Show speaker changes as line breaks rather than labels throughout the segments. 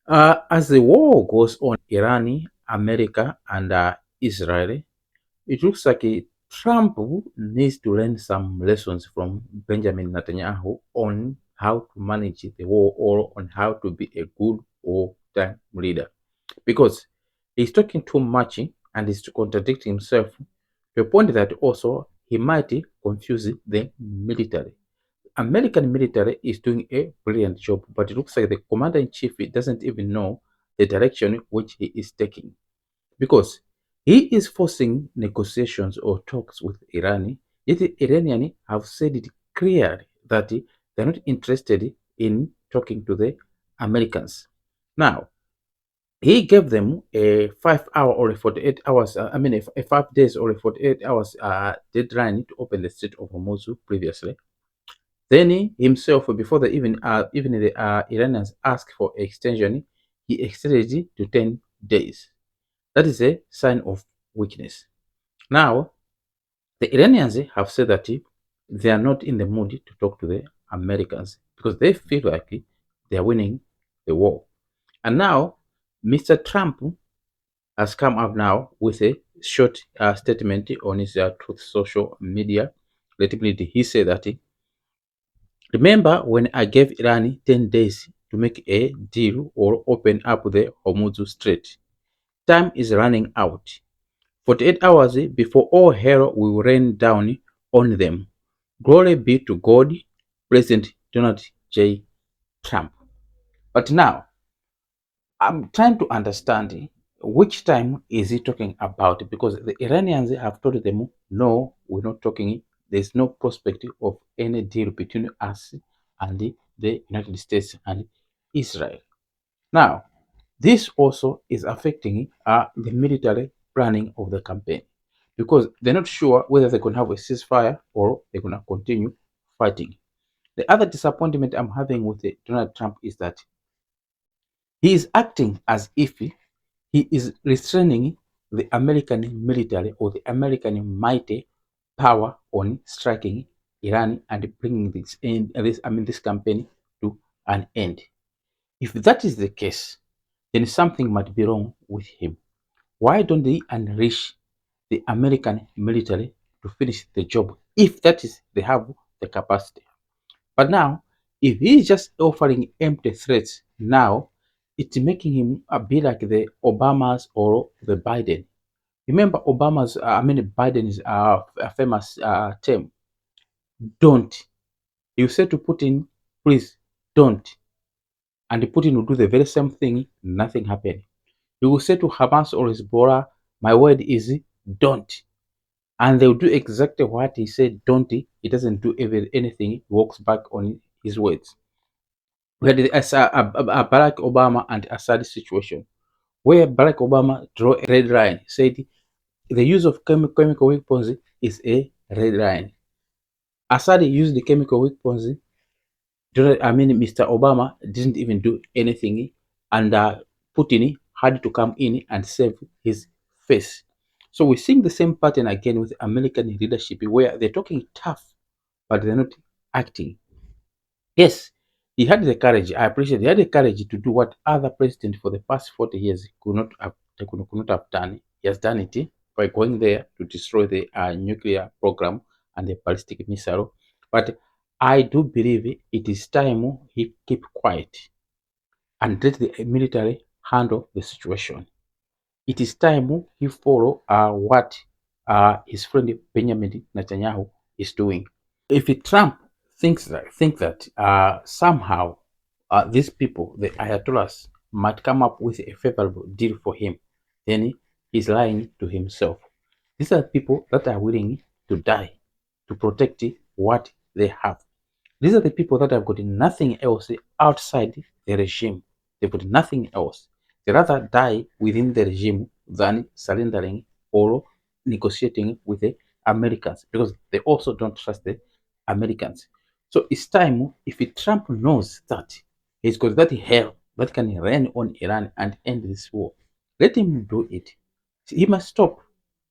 As the war goes on, Iran, America, and Israel, it looks like Trump needs to learn some lessons from Benjamin Netanyahu on how to manage the war or on how to be a good wartime leader. Because he's talking too much and he's contradicting himself to a point that also he might confuse the military. American military is doing a brilliant job, but it looks like the commander in chief doesn't even know the direction which he is taking because he is forcing negotiations or talks with Iran. Yet the Iranians have said it clearly that they're not interested in talking to the Americans. Now, he gave them a 5 hour or a 48 hours, a 5 days or a 48 hours deadline to open the Strait of Hormuz previously. Then he himself, before even the Iranians asked for extension, he extended it to 10 days. That is a sign of weakness. Now, the Iranians have said that they are not in the mood to talk to the Americans because they feel like they are winning the war. And now, Mr. Trump has come up now with a short statement on his Truth social media. He said that remember when I gave Iran 10 days to make a deal or open up the Hormuz Strait. Time is running out. 48 hours before all hell will rain down on them. Glory be to God, President Donald J. Trump. But now, I'm trying to understand which time is he talking about because the Iranians have told them, no, we're not talking. There's no prospect of any deal between us and the United States and Israel. Now, this also is affecting the military planning of the campaign because they're not sure whether they're going to have a ceasefire or they're going to continue fighting. The other disappointment I'm having with Donald Trump is that he is acting as if he is restraining the American military or the American mighty power on striking Iran and bringing this campaign to an end. If that is the case, then something might be wrong with him. Why don't they unleash the American military to finish the job if that is they have the capacity? But now, if he's just offering empty threats now, it's making him be like the Obamas or the Biden. Remember Biden's famous term, don't. You say to Putin, please don't. And Putin will do the very same thing, nothing happened. You will say to Hamas or Hezbollah, my word is don't. And they'll do exactly what he said, don't. He doesn't do anything, he walks back on his words. We had the Barack Obama and Assad situation, where Barack Obama drew a red line, said the use of chemical weapons is a red line. Assad used the chemical weapons. Mr. Obama didn't even do anything, and Putin had to come in and save his face. So we're seeing the same pattern again with American leadership, where they're talking tough, but they're not acting. Yes, he had the courage. I appreciate he had the courage to do what other presidents for the past 40 years could not have done. He has done it by going there to destroy the nuclear program and the ballistic missile. But I do believe it is time he keep quiet and let the military handle the situation. It is time he follow what his friend Benjamin Netanyahu is doing. If Trump think that somehow these people, the Ayatollahs, might come up with a favorable deal for him, then he's lying to himself. These are people that are willing to die to protect what they have. These are the people that have got nothing else outside the regime. They've got nothing else. They rather die within the regime than surrendering or negotiating with the Americans because they also don't trust the Americans. So it's time if Trump knows that he's got that hell that can rain on Iran and end this war, let him do it. He must stop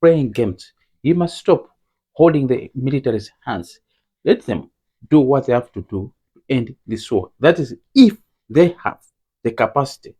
playing games. He must stop holding the military's hands. Let them do what they have to do to end this war. That is if they have the capacity